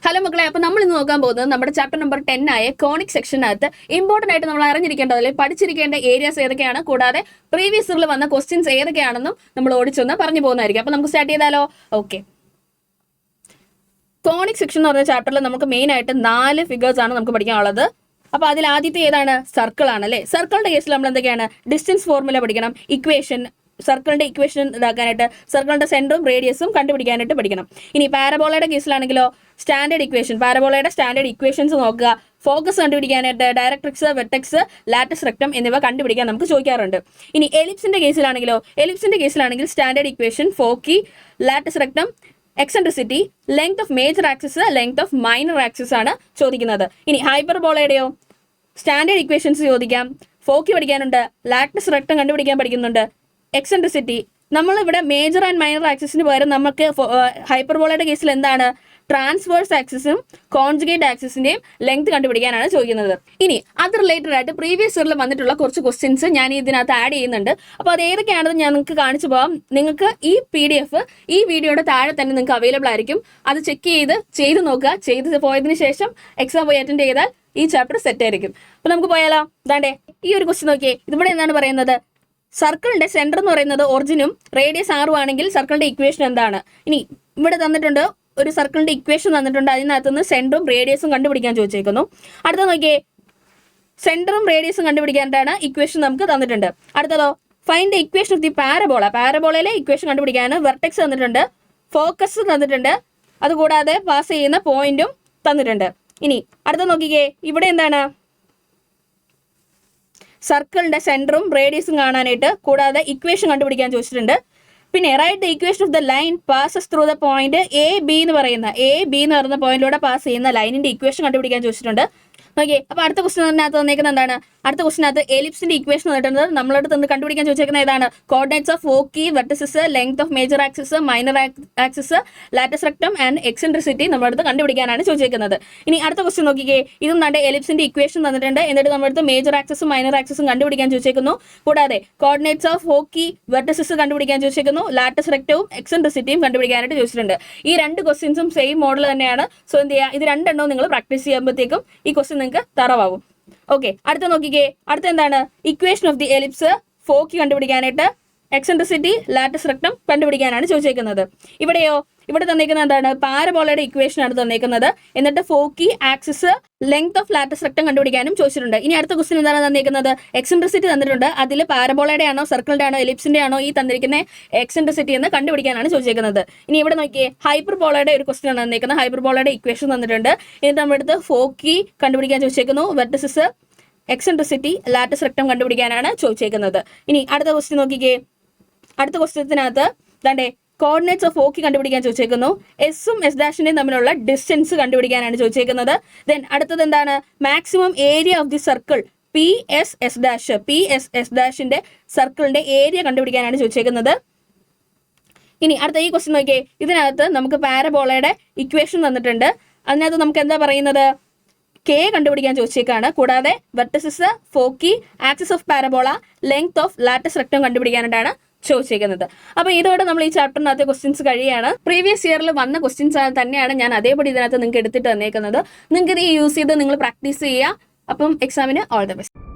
Hello മക്കളെ, അപ്പോൾ നമ്മൾ ഇന്ന് നോക്കാൻ പോകുന്നത് നമ്മുടെ ചാപ്റ്റർ നമ്പർ 10 ആയ കോണിക് സെക്ഷനകത്ത് ഇമ്പോർട്ടന്റ് ആയിട്ട് നമ്മൾ അറിഞ്ഞിരിക്കേണ്ടതിൽ പഠിച്ചിരിക്കേണ്ട ഏരിയാസ് ഏതൊക്കെയാണ്, കൂടാതെ പ്രീവിയസ് ഇയറിൽ വന്ന ക്വസ്റ്റ്യൻസ് ഏതൊക്കെയാണെന്നും നമ്മൾ ഓടിച്ചൊന്ന് പറഞ്ഞു പോകുന്നതായിരിക്കും. അപ്പോൾ നമുക്ക് സ്റ്റാർട്ട് ചെയ്താലോ? ഓക്കെ. കോണിക് സെക്ഷൻ എന്ന് പറഞ്ഞ ചാപ്റ്ററിൽ നമുക്ക് മെയിൻ ആയിട്ട് 4 ഫിഗേഴ്സ് ആണ് നമുക്ക് പഠിക്കാനുള്ളത്. അപ്പോൾ അതിൽ ആദ്യത്തെ ഏതാണ്? സർക്കിൾ ആണ് അല്ലേ. സർക്കിളിന്റെ കേസിൽ നമ്മൾ എന്തൊക്കെയാണ്? ഡിസ്റ്റൻസ് ഫോർമുല പഠിക്കണം, ഇക്വേഷൻ, സർക്കിളിന്റെ ഇക്വേഷൻ ഇതാക്കാനായിട്ട് സർക്കിളിന്റെ സെന്ററും റേഡിയസും കണ്ടുപിടിക്കാനായിട്ട് പഠിക്കണം. ഇനി പാരബോളയുടെ കേസിലാണെങ്കിലോ സ്റ്റാൻഡേർഡ് ഇക്വേഷൻ, പാരബോളയുടെ സ്റ്റാൻഡേർഡ് ഇക്വേഷൻസ് നോക്കുക, ഫോക്കസ് കണ്ടുപിടിക്കാനായിട്ട് ഡയറക്ട്രിക്സ്, വെർട്ടെക്സ്, ലാറ്റിസ് റെക്ടം എന്നിവ കണ്ടുപിടിക്കാൻ നമുക്ക് ചോദിക്കാറുണ്ട്. ഇനി എലിപ്സിന്റെ കേസിലാണെങ്കിൽ standard equation, foci, latus rectum, eccentricity, length of major axis, length of minor axis ആണ് ചോദിക്കുന്നത്. ഇനി ഹൈപ്പർബോളയുടെയോ സ്റ്റാൻഡേർഡ് ഇക്വേഷൻസ് ചോദിക്കാം, ഫോക്കി പഠിക്കാനുണ്ട്, ലാറ്റിസ് റെക്ടം കണ്ടുപിടിക്കാൻ പഠിക്കുന്നുണ്ട്, എക്സെൻട്രിസിറ്റി. നമ്മളിവിടെ മേജർ ആൻഡ് മൈനർ ആക്സിസിന് പകരം നമുക്ക് ഹൈപ്പർബോളയുടെ കേസിൽ എന്താണ്? ട്രാൻസ്വേഴ്സ് ആക്സിസും കോൺജുഗേറ്റ് ആക്സിസിന്റെയും ലെങ്ത് കണ്ടുപിടിക്കാനാണ് ചോദിക്കുന്നത്. ഇനി അത് റിലേറ്റഡ് ആയിട്ട് പ്രീവിയസ് ഇയറിൽ വന്നിട്ടുള്ള കുറച്ച് ക്വസ്റ്റ്യൻസ് ഞാൻ ഇതിനകത്ത് ആഡ് ചെയ്യുന്നുണ്ട്. അപ്പോൾ അത് ഏതൊക്കെയാണെന്ന് ഞാൻ നിങ്ങൾക്ക് കാണിച്ചു പോകാം. നിങ്ങൾക്ക് ഈ PDF ഈ വീഡിയോയുടെ താഴെ തന്നെ നിങ്ങൾക്ക് അവൈലബിൾ ആയിരിക്കും. അത് ചെക്ക് ചെയ്ത് നോക്കുക. ചെയ്ത് പോയതിന് ശേഷം എക്സാം പോയി അറ്റൻഡ് ചെയ്താൽ ഈ ചാപ്റ്റർ സെറ്റ് ആയിരിക്കും. അപ്പോൾ നമുക്ക് പോയാലോ? ദാണ്ടേ ഈ ഒരു ക്വസ്റ്റ്യൻ നോക്കിയേ. ഇവിടെ എന്താണ് പറയുന്നത്? സർക്കിളിന്റെ സെന്റർ എന്ന് പറയുന്നത് ഒറിജിനും റേഡിയസ് 6 ആണെങ്കിൽ സർക്കിളിന്റെ ഇക്വേഷൻ എന്താണ്? ഇനി ഇവിടെ തന്നിട്ടുണ്ട് ഒരു സർക്കിളിന്റെ ഇക്വേഷൻ തന്നിട്ടുണ്ട്. അതിനകത്തുനിന്ന് സെന്ററും റേഡിയസും കണ്ടുപിടിക്കാൻ ചോദിച്ചേക്കുന്നു. അടുത്ത നോക്കിയേ, സെന്ററും റേഡിയസും കണ്ടുപിടിക്കാനായിട്ടാണ് ഇക്വേഷൻ നമുക്ക് തന്നിട്ടുണ്ട്. അടുത്തതോ find the equation of the parabola. പാരബോളയിലെ ഇക്വേഷൻ കണ്ടുപിടിക്കാനാണ് വെർട്ടെക്സ് തന്നിട്ടുണ്ട്, ഫോക്കസ് തന്നിട്ടുണ്ട്, അതുകൂടാതെ പാസ് ചെയ്യുന്ന പോയിന്റും തന്നിട്ടുണ്ട്. ഇനി അടുത്ത നോക്കിക്കേ, ഇവിടെ എന്താണ്? സർക്കിളിന്റെ സെന്ററും റേഡിയസും കാണാനായിട്ട്, കൂടാതെ ഇക്വേഷൻ കണ്ടുപിടിക്കാൻ ചോദിച്ചിട്ടുണ്ട്. പിന്നെ write the equation of the line passes through the point AB എന്ന് പറയുന്ന പോയിന്റിലൂടെ പാസ് ചെയ്യുന്ന ലൈനിന്റെ ഇക്വേഷൻ കണ്ടുപിടിക്കാൻ ചോദിച്ചിട്ടുണ്ട്. ഓക്കെ. അപ്പോൾ അടുത്ത ക്വസ്റ്റിനകത്ത് വന്നേക്കുന്നത് എന്താണ്? അടുത്ത ക്വസ്റ്റിനകത്ത് എലിപ്സിന്റെ ഇക്വേഷൻ തന്നിട്ടുണ്ട്. നമ്മളോട് തന്ന് കണ്ടുപിടിക്കാൻ ചോദിച്ചേക്കുന്നത് ഏതാണ്? Coordinates of foci, vertices, length of major axis, minor axis, latus rectum and eccentricity നമ്മളടുത്ത് കണ്ടുപിടിക്കാനാണ് ചോദിച്ചേക്കുന്നത്. ഇനി അടുത്ത ക്വസ്റ്റ്യൻ നോക്കിക്കേ. ഇതും നമ്മുടെ എലിപ്സിന്റെ ഇക്വേഷൻ തന്നിട്ടുണ്ട്. എന്നിട്ട് നമ്മളടുത്ത് മേജർ ആക്സിസും മൈനർ ആക്സിസും കണ്ടുപിടിക്കാൻ ചോദിച്ചേക്കുന്നു. കൂടാതെ കോർഡിനേറ്റ്സ് ഓഫ് ഫോക്കി, വെർട്ടിസസ് കണ്ടുപിടിക്കാൻ ചോദിച്ചേക്കുന്നു. ലാറ്റിസ് റെക്ടവും എക്സെൻട്രിസിറ്റിയും കണ്ടുപിടിക്കാനായിട്ട് ചോദിച്ചിട്ടുണ്ട്. ഈ 2 ക്വസ്റ്റ്യൻസും സെയിം മോഡൽ തന്നെയാണ്. സോ എന്ത് ചെയ്യുക, ഇത് രണ്ടെണ്ണവും നിങ്ങൾ പ്രാക്ടീസ് ചെയ്യുമ്പോഴത്തേക്കും ഈ ക്വസ്റ്റ്യൻ നിങ്ങൾക്ക് തറവാകും. ഓക്കെ. അടുത്ത നോക്കിക്കേ. അടുത്ത എന്താണ്? Equation of the ellipse, foci കണ്ടുപിടിക്കാനായിട്ട്, എക്സെൻട്രിസിറ്റി, ലാറ്റിസ് റെക്ടം കണ്ടുപിടിക്കാനാണ് ചോദിച്ചേക്കുന്നത്. ഇവിടെ തന്നേക്കുന്നത് എന്താണ്? പാരബോളയുടെ ഇക്വേഷൻ ആണ് തന്നേക്കുന്നത്. എന്നിട്ട് foci, axis, length of latus rectum കണ്ടുപിടിക്കാനും ചോദിച്ചിട്ടുണ്ട്. ഇനി അടുത്ത ക്വസ്റ്റ്യൻ എന്താണ് തന്നേക്കുന്നത്? എക്സെൻട്രിസിറ്റി തന്നിട്ടുണ്ട്. അതിൽ പാരബോളയുടെ ആണോ, സർക്കിളിന്റെ ആണോ, എലിപ്സിന്റെ ആണോ ഈ തന്നിരിക്കുന്ന എക്സെൻട്രിസിറ്റി എന്ന് കണ്ടുപിടിക്കാനാണ് ചോദിച്ചേക്കുന്നത്. ഇനി ഇവിടെ നോക്കിയേ, ഹൈപ്പർബോളയുടെ ഒരു ക്വസ്റ്റ്യൻ ആണ് തന്നേക്കുന്നത്. ഹൈപ്പർബോളയുടെ ഇക്വേഷൻ തന്നിട്ടുണ്ട്. എന്നിട്ട് നമ്മുടെ അടുത്ത് ഫോക്കി കണ്ടുപിടിക്കാൻ ചോദിച്ചേക്കുന്നു. വെർട്ടിസസ്, എക്സെൻട്രിസിറ്റി, ലാറ്റിസ് റെക്ടം കണ്ടുപിടിക്കാനാണ് ചോദിച്ചേക്കുന്നത്. ഇനി അടുത്ത ക്വസ്റ്റ്യൻ നോക്കിക്കേ. അടുത്ത ക്വസ്റ്റ്യത്തിനകത്ത് ദാണ്ടേ കോർഡിനേറ്റ്സ് ഓഫ് ഫോക്കി കണ്ടുപിടിക്കാൻ ചോദിച്ചേക്കുന്നു. എസും S' തമ്മിലുള്ള ഡിസ്റ്റൻസ് കണ്ടുപിടിക്കാനാണ് ചോദിച്ചേക്കുന്നത്. ദെൻ അടുത്തത് എന്താണ്? Maximum area of the circle PSS' സർക്കിളിന്റെ ഏരിയ കണ്ടുപിടിക്കാനാണ് ചോദിച്ചേക്കുന്നത്. ഇനി അടുത്ത ഈ ക്വസ്റ്റ്യൻ നോക്കിയേ. ഇതിനകത്ത് നമുക്ക് പാരബോളയുടെ ഇക്വേഷൻ തന്നിട്ടുണ്ട്. അതിനകത്ത് നമുക്ക് എന്താ പറയുന്നത്? K കണ്ടുപിടിക്കാൻ ചോദിച്ചേക്കാണ്. കൂടാതെ vertices, foci, axis of parabola, length of latus rectum കണ്ടുപിടിക്കാനായിട്ടാണ് ചോദിച്ചേക്കുന്നത്. അപ്പോൾ ഇതോടെ നമ്മൾ ഈ ചാപ്റ്ററിനകത്ത് ക്വസ്റ്റ്യൻസ് കഴിയാണ്. പ്രീവിയസ് ഇയറിൽ വന്ന ക്വസ്റ്റ്യൻസ് തന്നെയാണ് ഞാൻ അതേപടി ഇതിനകത്ത് നിങ്ങൾക്ക് എടുത്തിട്ട് തന്നേക്കുന്നത്. നിങ്ങൾക്ക് ഇത് യൂസ് ചെയ്ത് നിങ്ങൾ പ്രാക്ടീസ് ചെയ്യുക. അപ്പം എക്സാമിന് ഓൾ ദ ബെസ്റ്റ്.